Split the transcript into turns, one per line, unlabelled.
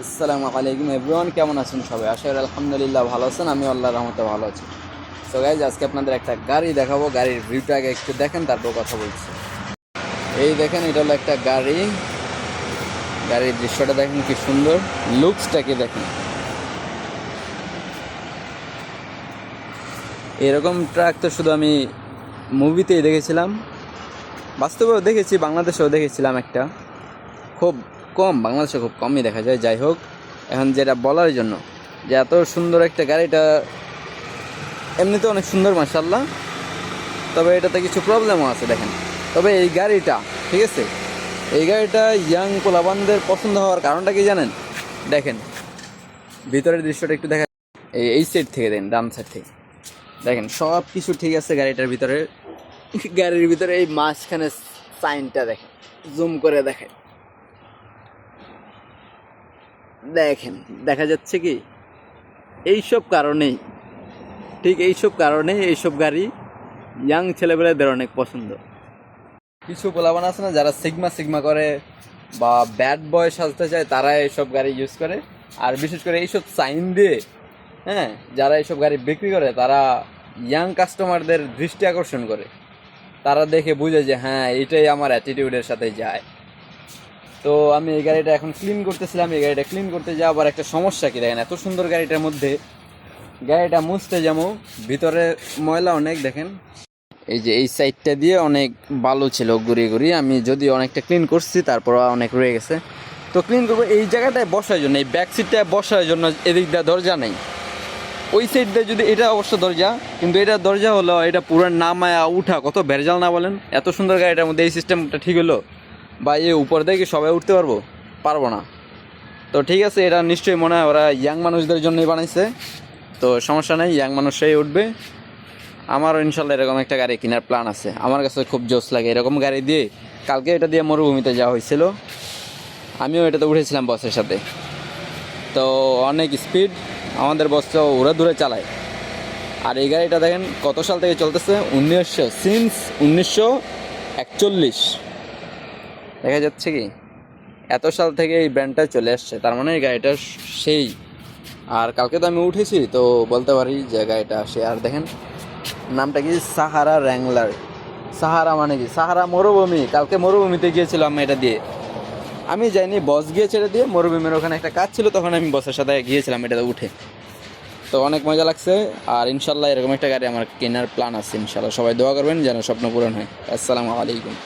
আসসালামু আলাইকুম এভরিওয়ান, কেমন আছেন সবাই? আশা করি আলহামদুলিল্লাহ ভালো আছেন। আমি আল্লাহর রহমতে ভালো আছি। সো গাইজ, আজকে আপনাদের একটা গাড়ি দেখাবো। গাড়ির ভিউটা আগে একটু দেখেন, তারপর কথা বলছি। এই দেখেন, এটা হলো একটা গাড়ি। গাড়ির দৃশ্যটা দেখেন কি সুন্দর, লুকসটাকে দেখেন। এরকম ট্রাক তো শুধু আমি মুভিতেই দেখেছিলাম, বাস্তবেও দেখেছি, বাংলাদেশেও দেখেছিলাম একটা। খুব কম, বাংলাদেশে খুব কমই দেখা যায়। যাই হোক, এখন যেটা বলার জন্য যে এত সুন্দর একটা গাড়িটা এমনিতে অনেক সুন্দর মাশাআল্লাহ, তবে এটাতে কিছু প্রবলেমও আছে দেখেন। তবে এই গাড়িটা ঠিক আছে, এই গাড়িটা ইয়াং পোলাপানদের পছন্দ হওয়ার কারণটা কি জানেন? দেখেন ভিতরের দৃশ্যটা একটু দেখেন। এই সাইড থেকে দেন, ডান সাইড থেকে দেখেন, সব কিছু ঠিক আছে গাড়িটার ভিতরে। গাড়ির ভিতরে এই মাঝখানে সাইনটা দেখেন, জুম করে দেখেন, দেখেন দেখা যাচ্ছে কি? এইসব কারণেই, ঠিক এইসব কারণেই এইসব গাড়ি ইয়াং ছেলেপেলেদের অনেক পছন্দ। কিছু পোলাপান আছে না, যারা সিগমা সিগমা করে বা ব্যাড বয় সাজতে চায়, তারা এইসব গাড়ি ইউজ করে। আর বিশেষ করে এইসব সাইন দিয়ে, হ্যাঁ, যারা এইসব গাড়ি বিক্রি করে, তারা ইয়াং কাস্টমারদের দৃষ্টি আকর্ষণ করে। তারা দেখে বুঝে যে হ্যাঁ, এইটাই আমার অ্যাটিটিউডের সাথে যায়। তো আমি এই গাড়িটা এখন ক্লিন করতেছিলাম। এই গাড়িটা ক্লিন করতে যাওয়া আবার একটা সমস্যা কি দেখেন, এত সুন্দর গাড়িটার মধ্যে গাড়িটা মুছতে যেমন ভিতরে ময়লা অনেক দেখেন। এই যে এই সাইডটা দিয়ে অনেক বালু ছিল, ঘুরিয়ে ঘুরিয়ে আমি যদি অনেকটা ক্লিন করছি, তারপর অনেক রয়ে গেছে। তো ক্লিন করবো এই জায়গাটায় বসার জন্য, এই ব্যাক সিটটায় বসার জন্য। এদিক দিয়ে দরজা নেই, ওই সাইড দিয়ে যদি, এটা অবশ্য দরজা, কিন্তু এটা দরজা হলো, এটা পুরো নামায়া উঠা কত ভেরজাল না বলেন? এত সুন্দর গাড়িটার মধ্যে এই সিস্টেমটা ঠিক হলো? বা এই উপর দিয়ে কি সবাই উঠতে পারবো না। তো ঠিক আছে, এটা নিশ্চয়ই মনে হয় ওরা ইয়াং মানুষদের জন্যই বানাইছে। তো সমস্যা নেই, ইয়াং মানুষরাই উঠবে। আমারও ইনশাল্লাহ এরকম একটা গাড়ি কেনার প্ল্যান আছে। আমার কাছে খুব জোশ লাগে এরকম গাড়ি দিয়ে। কালকে এটা দিয়ে মরুভূমিতে যাওয়া হয়েছিল, আমিও এটাতে উঠেছিলাম বসের সাথে। তো অনেক স্পিড, আমাদের বস তো উড়ে দূরে চালায়। আর এই গাড়িটা দেখেন কত সাল থেকে চলতেছে, 1941। দেখা যাচ্ছে কি, এত সাল থেকে এই ব্র্যান্ডটা চলে আসছে, তার মানে এই গাড়িটা সেই। আর কালকে তো আমি উঠেছি, তো বলতে পারি যে গাড়িটা সে। আর দেখেন নামটা কি, সাহারা র্যাংলার। সাহারা মানে কি? সাহারা মরুভূমি। কালকে মরুভূমিতে গিয়েছিলাম আমি এটা দিয়ে। আমি যাইনি, বস গিয়েছে এটা দিয়ে। মরুভূমির ওখানে একটা কাজ ছিল, তখন আমি বসের সাথে গিয়েছিলাম এটাতে উঠে। তো অনেক মজা লাগছে। আর ইনশাল্লাহ এরকম একটা গাড়ি আমার কেনার প্ল্যান আছে। ইনশাল্লাহ সবাই দোয়া করবেন যেন স্বপ্ন পূরণ হয়। আসসালামু আলাইকুম।